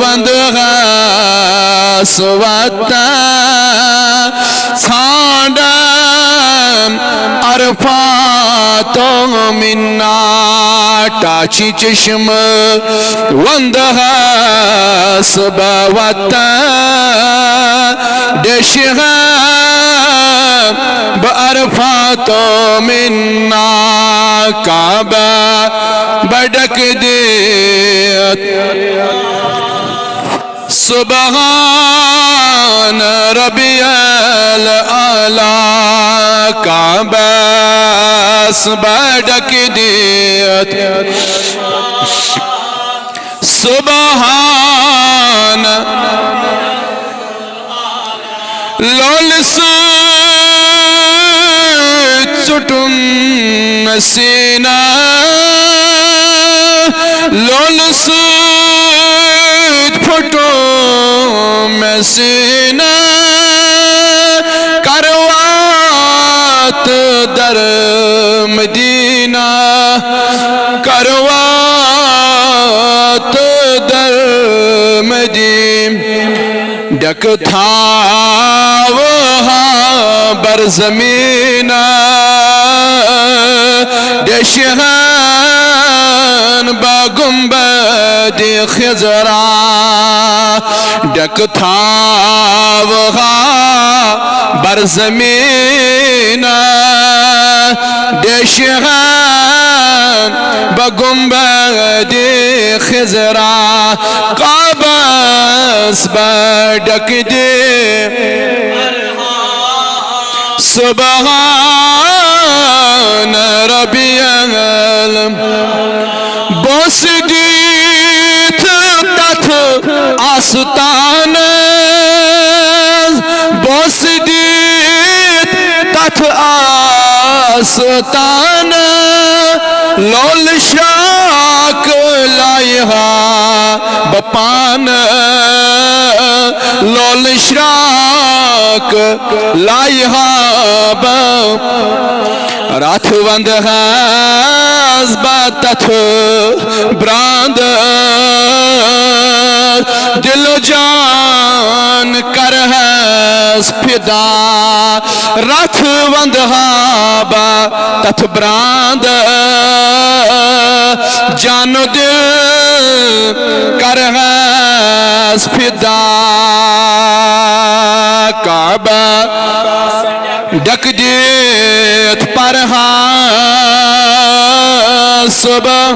वंदगास वता छांडन अरफातो मिन्ना टाची चश्म वंदगास वता देशगा बअरफातो मिन्ना काबा बड़क दे सुबहान रबियल आला काबा बड़क दे सुबहान लोल चुटुम सीना लोल फुटो में सीना करवात दर मदीना करवात दर मदीना डक था वहाँ बर ज़मीना देशहान बागुंबद खिजरा डक था वहाँ बर ज़मीना देशहान बागुंबद खिजरा काबस बड़क दे सुबहान रबियल बोसदीत तथ आस्तान बोसदीत तथ आस्तान लोल शाक लाइहा बपान लोल श्राक लाइहा रात वंद हास बातथ ब्रांद दिलो जान कर हस फिदा रात वंद हाबा तथ ब्रांद जानो दिल कर हस फिदा काबा डक देत पर सुबह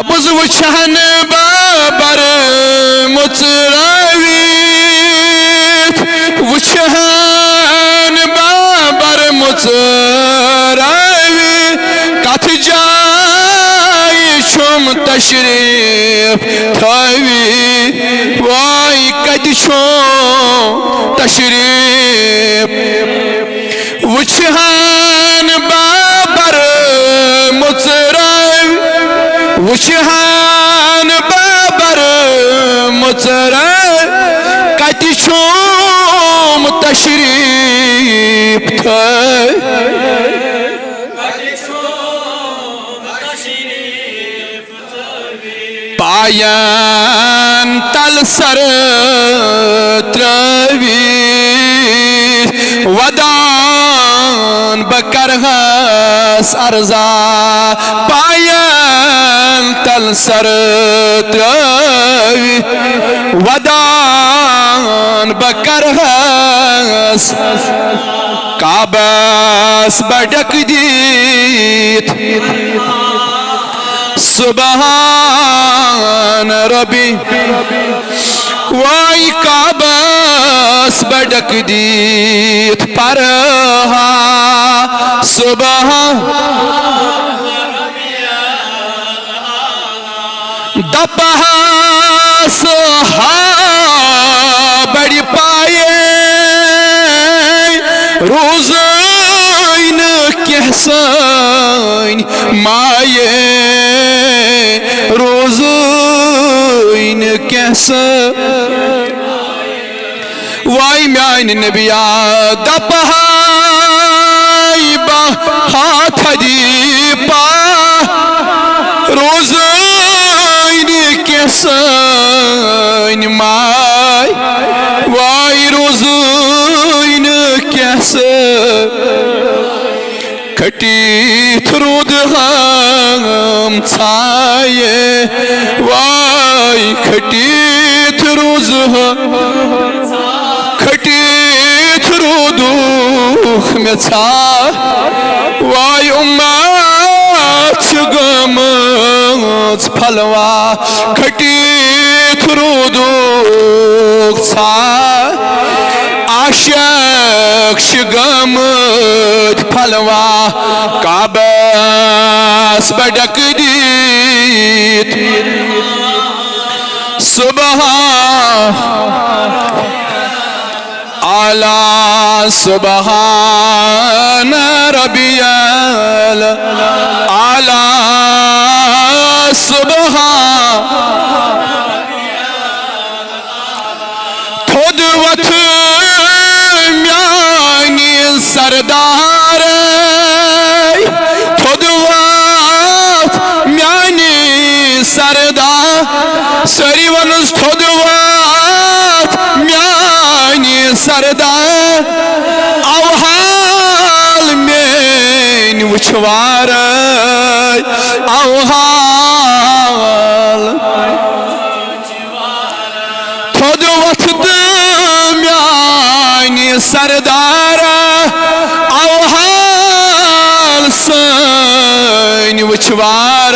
बुज़ वुछहन बाबर मुचरावी वुछहन बाबर मुचरावी कथ जाय शुम तशरीफ थावी वाई कद शो तशरीफ वुछहन बाबर मुचरावी वुछहन बाबर मुचरावी कद शो तशरीफ थावी पायन तल सर त्रवी वदान बकर हस अर्जा पायन तल सर त्रवी वदान बकर हस काबस बड़क दीत सुबहान रबी वाई काबस बड़क दीत पर सुबहान दपहास बड़ी पाए रोज कहसन माये रोज कहस वाई म्यान नबिया दपहाई हाथ दी पा सन माय वाई रोज़न कैस खटीत रूद हम छाये वाई खटीत रोज़ खटीत रूदू में छा वाई उम्मत गमच फलवा खटीत रूदू छा आशक गमच फलवा काबस बडक दीत सुबह आला सुबहान रबियल आला सुबहान थोद वथ म्यानी सरदार थोद वथ म्यानी सरदार सरीवनुस थोद वथ म्यानी सरदार अवहाल में वुछवार अवहाल थोद वथ म्यानी सरदार अवहाल सन वुछवार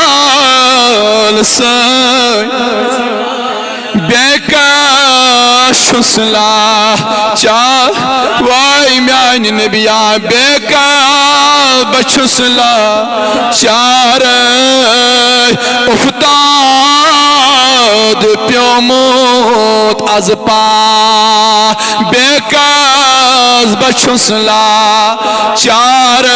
अवहाल सन बेकाशुसला चा वाई म्यान नबिया बेका बचुसला चार उफ्ताद प्योमोत अजपा बेकाज बचुसला चार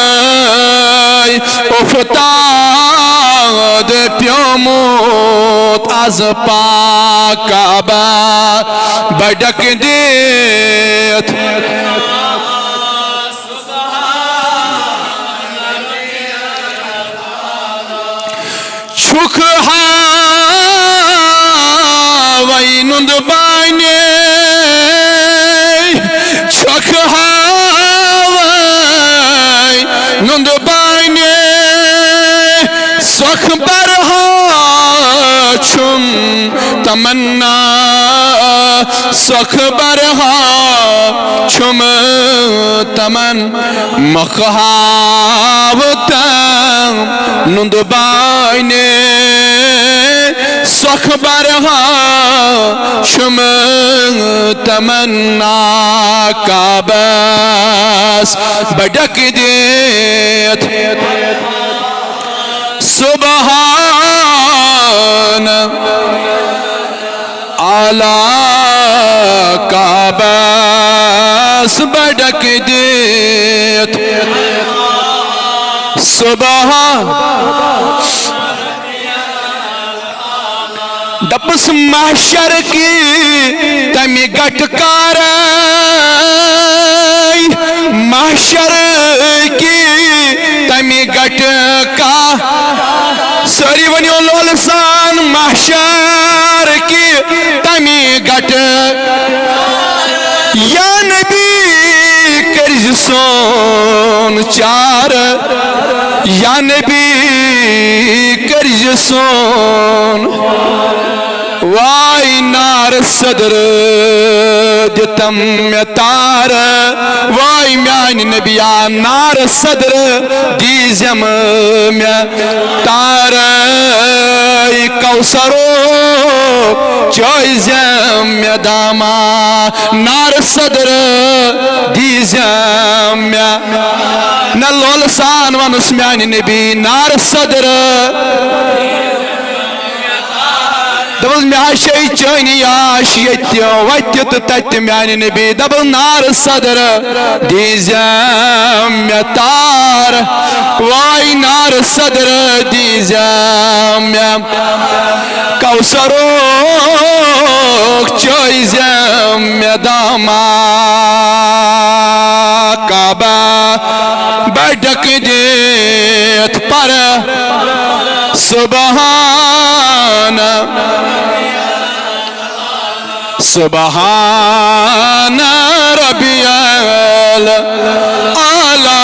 उफ्ताद प्योमोत अजपा काबा बडक देत छुख हावई नुंद बाने छुख हावई नुंद बाने सख बरहा छुम तमन्ना सख बरहा छुम तमन मखहावत नुंद बाने सख बरहा छुम तमन्ना काबस बडक देत सुबहान आला काबस बडक देत सुबह दपस महशर की तमी गटकार महशर की तमी गटका सरी वनियो लोलसान महशर की तमी गट या नबी कर्ज सोन चार या नबी कर्ज सोन वाई नार सदर दितम तार वाई म्यान नबिया नार सदर दीजम में तार कौसरो चोइजम में दामा नार सदर दीजम में न लोलसान वनुस म्यान नबी नार सदर दबल म्याशे चनी आश यत्यो वत्यो तत म्यान नबी दबल नार सदर दीजम में तार वाई नार सदर दीजम में कौसरो चोइजम में दामा काबा बडक देत पर सुबहान सुबहान रब्बियल आला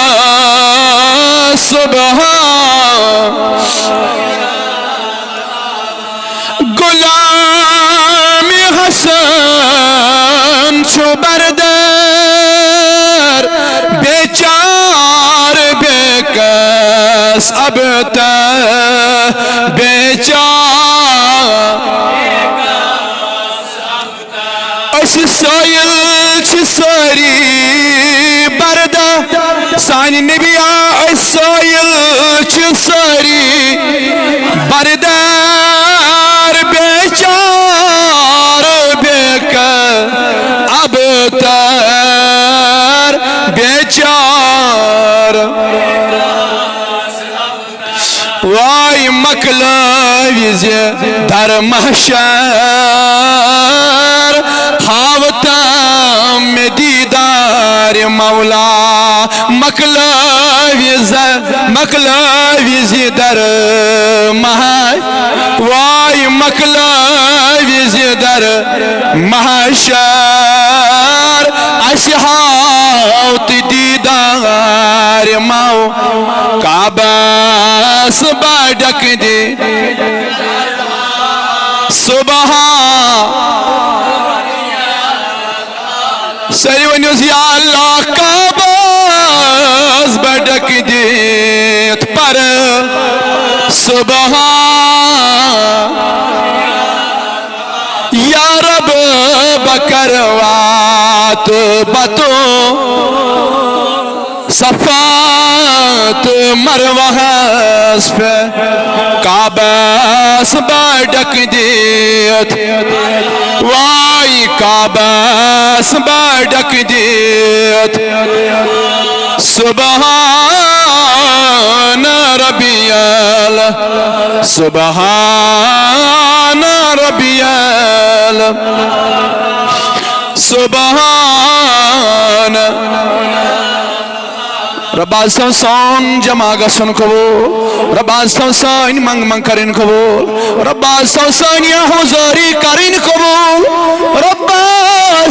सुबहान गुलाम हसन छुबरदर बेचार बेकस अब बेचार सोयल सारी बरदा सान नबिया सोयल सारी बरदार बेचार बेक अब तर बेचार वाई मकलविज दर महशर हावता में दीदार मौला मकलविज दर वाई मकलविज दर महशर असहावत दीदार मौ काबस बाडक दे सुबह सही वन्योस या अल्लाह काबस बाडक दे पर सुबह या रब बकरवात बतो सफात मरवहस पे काबस बाडक देत वाई काबस बाडक देत सुबहान रब्बियल सुबहान रब्बियल सुबहान रब्बा सोन जमा गसन कबो रब्बा सोन मंग मंग करिन कबो रब्बा सोन या हुजूरी करिन कबो रब्बा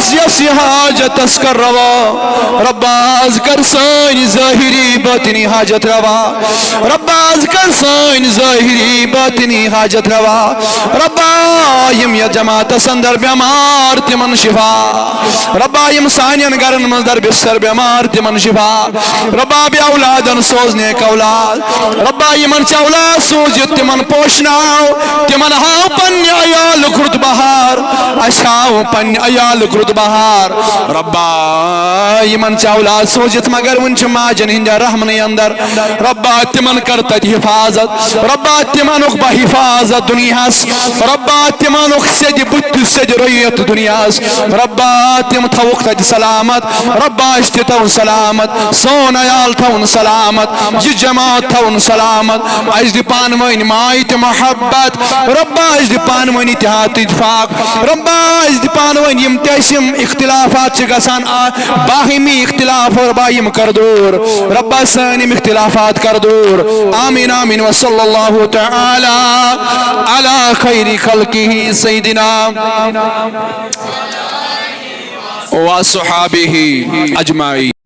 यस हाजत अस्कर रवा रब्बा कर सोन ज़ाहिरी बातिनी हाजत रवा रब्बा कर सोन ज़ाहिरी बातिनी हाजत रवा रब्बा यम या जमात संदर बीमार तिमन शिफा रब्बा यम सानियन गरन मंदर बिस्तर बीमार तिमन शिफा रब्बा बे औलादन सोजने औलाद रब्बा यमन औलाद सोज तिमन पोषनाव तिमन हाव पन्य अयाल खुर्द बहार अशाव पन्य अयाल खुर्द बहार रब्बा यमन औलाद सोजित मगर वंच माजन हिंदा रहमन अंदर रब्बा तिमन करत हिफाजत रब्बा तिमन उखबा हिफाजत दुनियास रब्बा तिमन उख सद बुत सद रयत दुनियास रब्बा तिम थवख सलामत रब्बा इश्तितव सलामत सोन अयाल थवन सलामत ये जमात थवन सलामत अज पान वन मायत मोहब्बत रब्बा अज पान वन इतिहाद इत्फाक रब्बा अज पान वन यम तम इख्तिलाफात गसान बाहिमी इख्तिलाफ रब्बा यम कर दूर रब्बा सानिम इख्तिलाफात कर दूर आमीन आमीन व सल्लल्लाहु तआला अला खैरि खल्किही सय्यिदिना व असहाबिही अजमाइन।